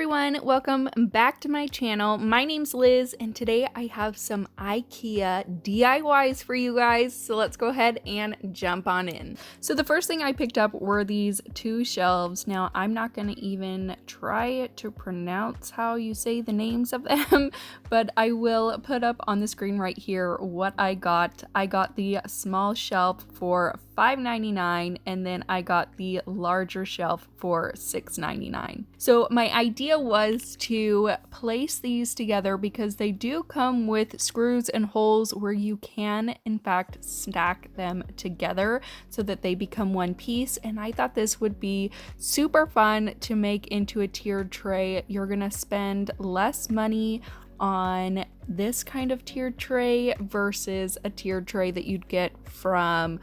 everyone, welcome back to my channel. My name's Liz and today I have some Ikea DIYs for you guys, so let's go ahead and jump on in. So the first thing I picked up were these two shelves. Now I'm not going to even try to pronounce how you say the names of them, but I will put up on the screen right here what I got. I got the small shelf for $5.99 and then I got the larger shelf for $6.99. So my idea was to place these together because they do come with screws and holes where you can in fact stack them together so that they become one piece, and I thought this would be super fun to make into a tiered tray. You're gonna spend less money on this kind of tiered tray versus a tiered tray that you'd get from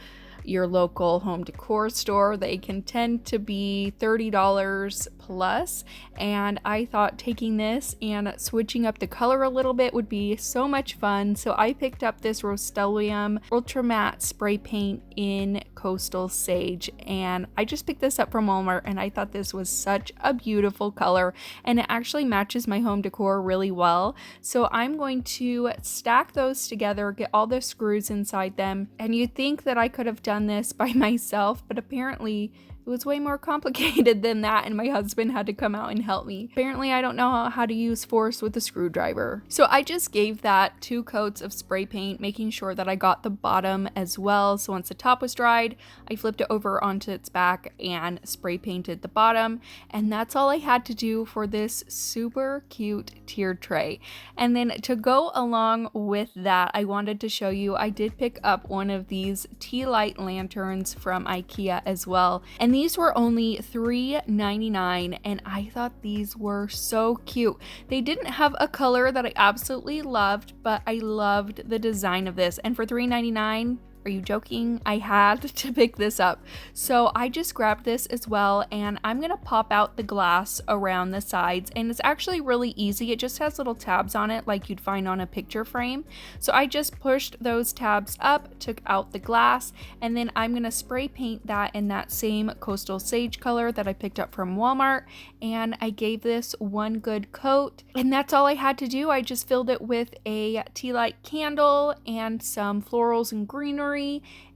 your local home decor store. They can tend to be $30 plus, and I thought taking this and switching up the color a little bit would be so much fun. So I picked up this Rust-Oleum Ultra Matte spray paint in Coastal Sage, and I just picked this up from Walmart and I thought this was such a beautiful color and it actually matches my home decor really well. So I'm going to stack those together, get all the screws inside them, and you'd think that I could have done this by myself, but apparently it was way more complicated than that, and my husband had to come out and help me. Apparently I don't know how to use force with a screwdriver. So I just gave that 2 coats of spray paint, making sure that I got the bottom as well. So once the top was dried, I flipped it over onto its back and spray painted the bottom, and that's all I had to do for this super cute tiered tray. And then to go along with that, I wanted to show you, I did pick up one of these tea light lanterns from Ikea as well, and these were only $3.99 and I thought these were so cute. They didn't have a color that I absolutely loved, but I loved the design of this, and for $3.99, are you joking? I had to pick this up. So I just grabbed this as well, and I'm gonna pop out the glass around the sides, and it's actually really easy. It just has little tabs on it like you'd find on a picture frame. So I just pushed those tabs up, took out the glass, and then I'm gonna spray paint that in that same Coastal Sage color that I picked up from Walmart, and I gave this one good coat, and that's all I had to do. I just filled it with a tea light candle and some florals and greenery,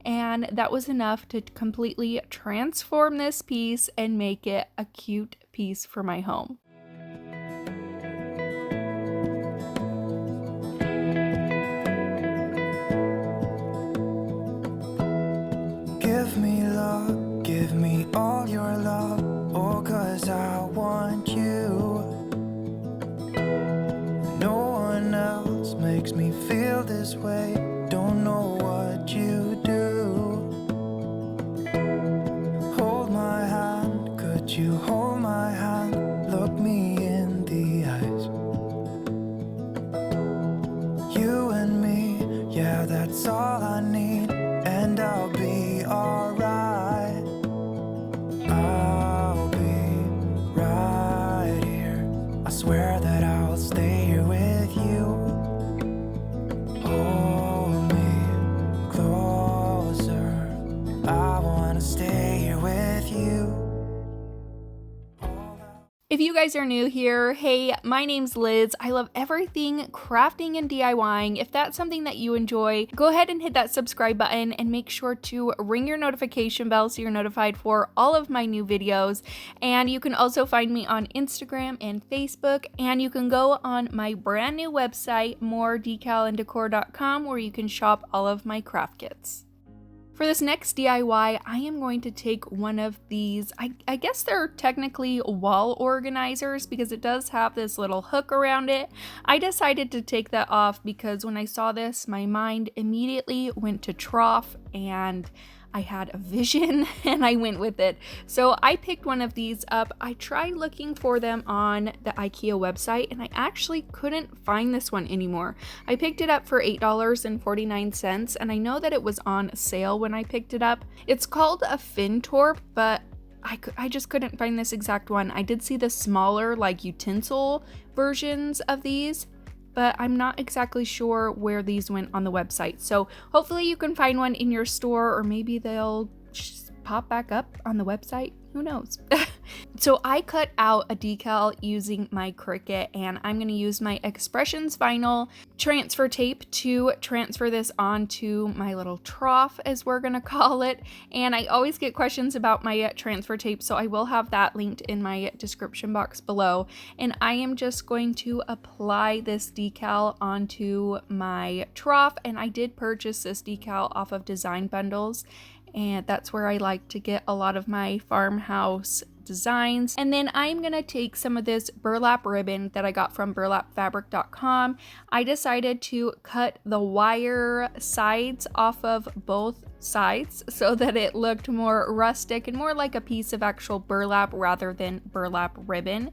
and that was enough to completely transform this piece and make it a cute piece for my home. Give me love, give me all your love, oh, 'cause I want you. No one else makes me feel this way, don't know what you do. Hold my hand, could you hold my hand, look me in the eyes. You and me, yeah, that's all I need, and I'll be alright. I'll be right here, I swear that I'll stay here with you. Hold me closer, I wanna stay here with you. If you guys are new here, hey, my name's Liz. I love everything crafting and DIYing. If that's something that you enjoy, go ahead and hit that subscribe button and make sure to ring your notification bell so you're notified for all of my new videos. And you can also find me on Instagram and Facebook, and you can go on my brand new website, moorevinyldecals.com, where you can shop all of my craft kits. For this next DIY, I am going to take one of these, I guess they're technically wall organizers because it does have this little hook around it. I decided to take that off because when I saw this, my mind immediately went to trough and I had a vision and I went with it. So I picked one of these up. I tried looking for them on the Ikea website and I actually couldn't find this one anymore. I picked it up for $8.49 and I know that it was on sale when I picked it up. It's called a Fintorp, but I just couldn't find this exact one. I did see the smaller like utensil versions of these, but I'm not exactly sure where these went on the website. So hopefully you can find one in your store, or maybe they'll just pop back up on the website. Who knows? So I cut out a decal using my CRICUT, and I'm going to use my Expressions vinyl transfer tape to transfer this onto my little trough, as we're going to call it. And I always get questions about my transfer tape, so I will have that linked in my description box below. And I am just going to apply this decal onto my trough, and I did purchase this decal off of Design Bundles, and that's where I like to get a lot of my Farmhouse designs. And then I'm gonna take some of this burlap ribbon that I got from burlapfabric.com. I decided to cut the wire sides off of both sides so that it looked more rustic and more like a piece of actual burlap rather than burlap ribbon.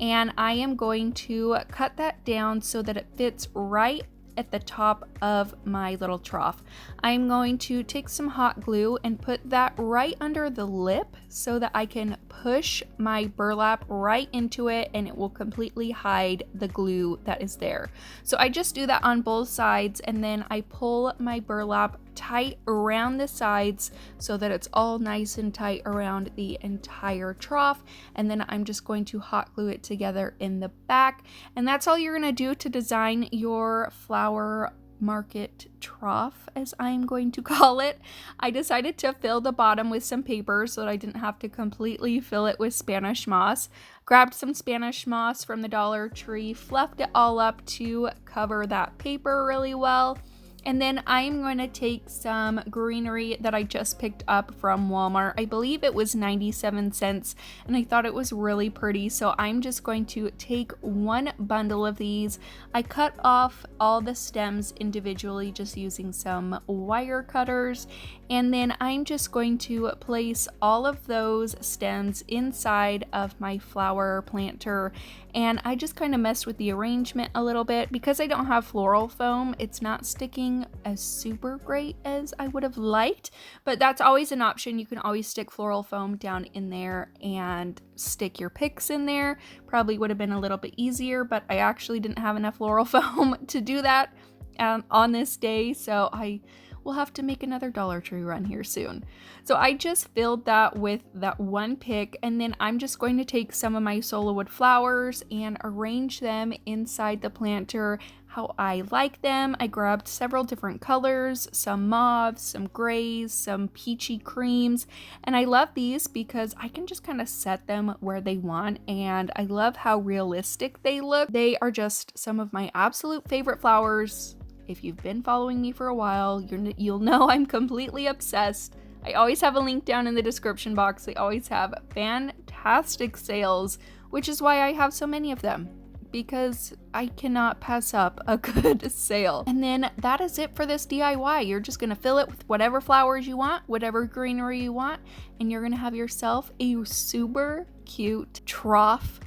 And I am going to cut that down so that it fits right at the top of my little trough. I'm going to take some hot glue and put that right under the lip so that I can push my burlap right into it, and it will completely hide the glue that is there. So I just do that on both sides, and then I pull my burlap tight around the sides so that it's all nice and tight around the entire trough, and then I'm just going to hot glue it together in the back. And that's all you're going to do to design your flower market trough, as I'm going to call it. I decided to fill the bottom with some paper so that I didn't have to completely fill it with Spanish moss. Grabbed some Spanish moss from the Dollar Tree, fluffed it all up to cover that paper really well. And then I'm going to take some greenery that I just picked up from Walmart. I believe it was 97 cents, and I thought it was really pretty. So I'm just going to take one bundle of these. I cut off all the stems individually just using some wire cutters. And then I'm just going to place all of those stems inside of my flower planter. And I just kind of messed with the arrangement a little bit because I don't have floral foam. It's not sticking as super great as I would have liked, but that's always an option. You can always stick floral foam down in there and stick your picks in there. Probably would have been a little bit easier, but I actually didn't have enough floral foam to do that on this day, so I will have to make another Dollar Tree run here soon. So I just filled that with that one pick, and then I'm just going to take some of my SOLAWOOD flowers and arrange them inside the planter how I like them. I grabbed several different colors, some mauves, some grays, some peachy creams, and I love these because I can just kind of set them where they want, and I love how realistic they look. They are just some of my absolute favorite flowers. If you've been following me for a while, you'll know I'm completely obsessed. I always have a link down in the description box. They always have fantastic sales, which is why I have so many of them, because I cannot pass up a good sale. And then that is it for this DIY. You're just gonna fill it with whatever flowers you want, whatever greenery you want, and you're gonna have yourself a super cute trough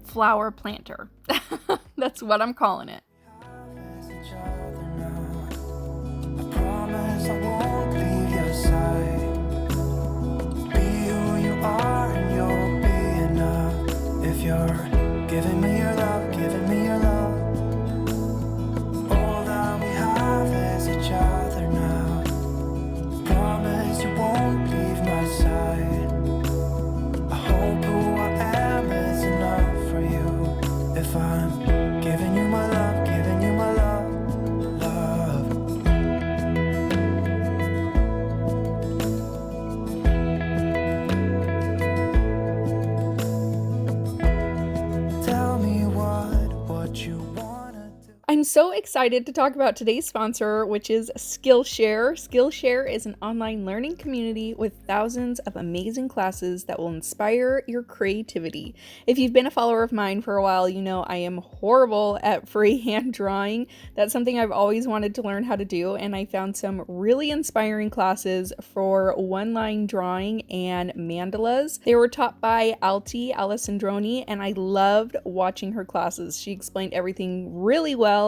flower planter. That's what I'm calling it. I won't leave your side. Be who you are and you'll be enough. If you're giving me your love, giving me your love. All that we have is each other now. Promise you won't leave my side. I hope who I am is enough for you. If I'm giving you my love, giving you my love. I'm so excited to talk about today's sponsor, which is Skillshare. Skillshare is an online learning community with thousands of amazing classes that will inspire your creativity. If you've been a follower of mine for a while, you know I am horrible at freehand drawing. That's something I've always wanted to learn how to do, and I found some really inspiring classes for one-line drawing and mandalas. They were taught by Alessandroni, and I loved watching her classes. She explained everything really well,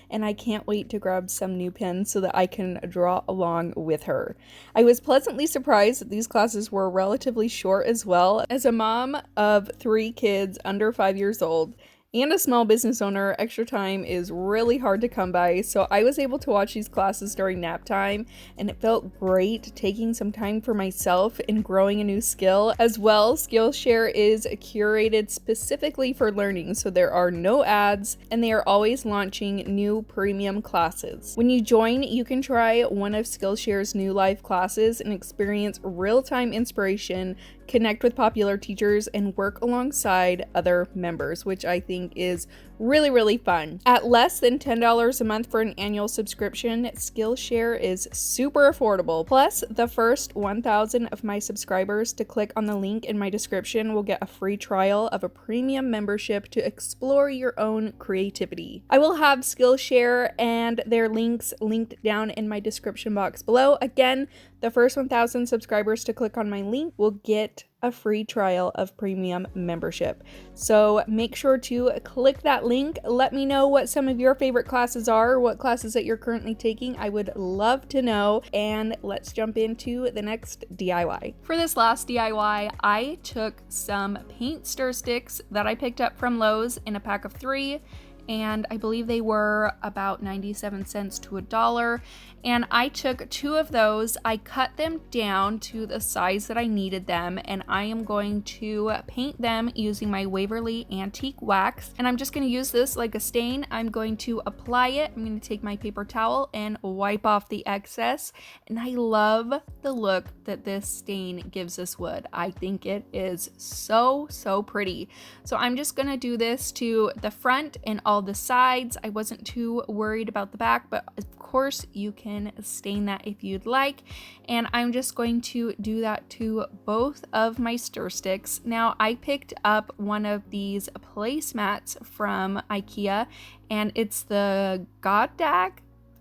and I can't wait to grab some new pens so that I can draw along with her. I was pleasantly surprised that these classes were relatively short as well. As a mom of 3 kids under 5 years old, and a small business owner, extra time is really hard to come by, so I was able to watch these classes during nap time, and it felt great taking some time for myself and growing a new skill. As well, Skillshare is curated specifically for learning, so there are no ads, and they are always launching new premium classes. When you join, you can try one of Skillshare's new live classes and experience real-time inspiration, connect with popular teachers, and work alongside other members, which I think is really fun. At less than $10 a month for an annual subscription, Skillshare is super affordable. Plus, the first 1,000 of my subscribers to click on the link in my description will get a free trial of a premium membership to explore your own creativity. I will have Skillshare and their links linked down in my description box below. Again, the first 1,000 subscribers to click on my link will get a free trial of premium membership. So make sure to click that link. Let me know what some of your favorite classes are, what classes that you're currently taking. I would love to know. And let's jump into the next DIY. For this last DIY, I took some paint stir sticks that I picked up from Lowe's in a pack of 3. And I believe they were about 97 cents to $1. And I took 2 of those, I cut them down to the size that I needed them, and I am going to paint them using my Waverly Antique Wax. And I'm just going to use this like a stain. I'm going to apply it. I'm going to take my paper towel and wipe off the excess. And I love the look that this stain gives this wood. I think it is so pretty. So I'm just going to do this to the front and all the sides. I wasn't too worried about the back, but of course you can stain that if you'd like. And I'm just going to do that to both of my stir sticks. Now, I picked up one of these placemats from Ikea, and it's the GODDAG,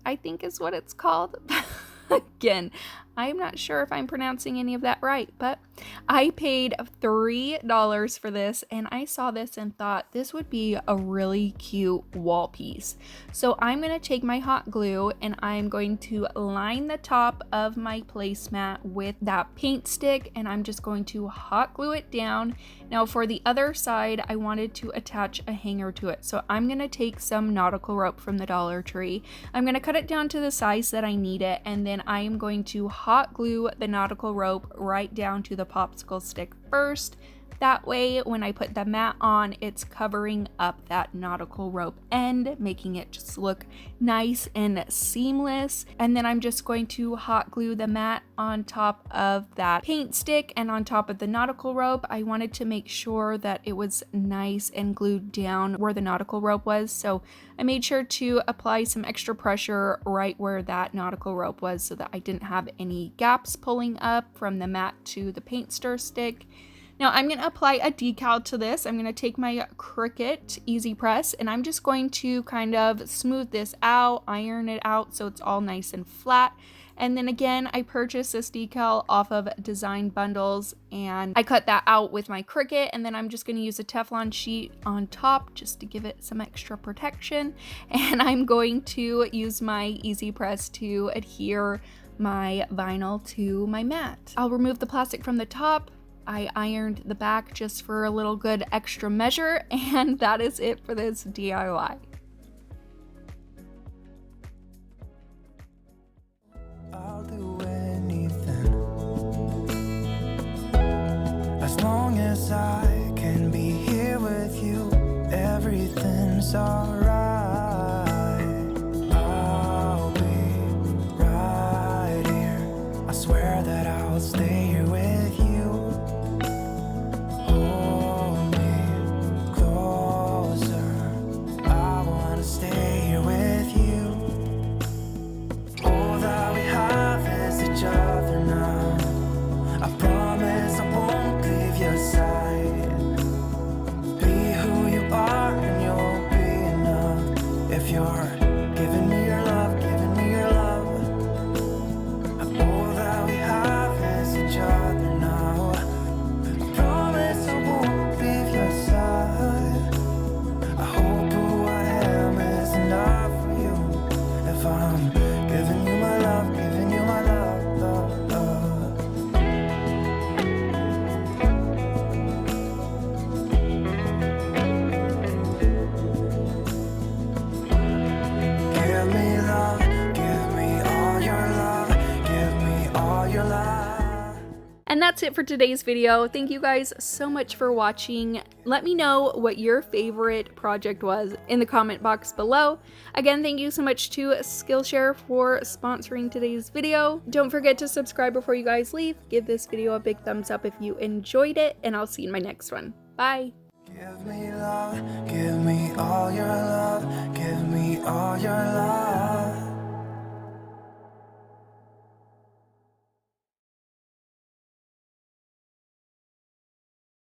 I think is what it's called. Again, I'm not sure if I'm pronouncing any of that right, but I paid $3 for this, and I saw this and thought this would be a really cute wall piece. So I'm going to take my hot glue and I'm going to line the top of my placemat with that paint stick, and I'm just going to hot glue it down. Now for the other side, I wanted to attach a hanger to it. So I'm going to take some nautical rope from the Dollar Tree. I'm going to cut it down to the size that I need it, and then I am going to hot glue the nautical rope right down to the popsicle stick first. That way, when I put the mat on, it's covering up that nautical rope end, making it just look nice and seamless. And then I'm just going to hot glue the mat on top of that paint stick and on top of the nautical rope. I wanted to make sure that it was nice and glued down where the nautical rope was. So I made sure to apply some extra pressure right where that nautical rope was so that I didn't have any gaps pulling up from the mat to the paint stir stick. Now I'm going to apply a decal to this. I'm going to take my CRICUT Easy Press and I'm just going to kind of smooth this out, iron it out so it's all nice and flat. And then again, I purchased this decal off of Design Bundles and I cut that out with my CRICUT, and then I'm just going to use a Teflon sheet on top just to give it some extra protection. And I'm going to use my Easy Press to adhere my vinyl to my mat. I'll remove the plastic from the top. I ironed the back just for a little good extra measure, and that is it for this DIY. I'll do anything as long as I can be here with you. Everything's alright. I'll be right here. I swear that I'll stay here with you. Hold me closer. I wanna stay here with you. All that we have is each other now. I promise I won't leave your side. Be who you are and you'll be enough. If you're giving me your love, giving me your love. All that we have is each other. that's it for today's video. Thank you guys so much for watching. Let me know what your favorite project was in the comment box below. Again, thank you so much to Skillshare for sponsoring today's video. Don't forget to subscribe before you guys leave. Give this video a big thumbs up if you enjoyed it, and I'll see you in my next one. Bye! Give me love, give me all your love, give me all your love.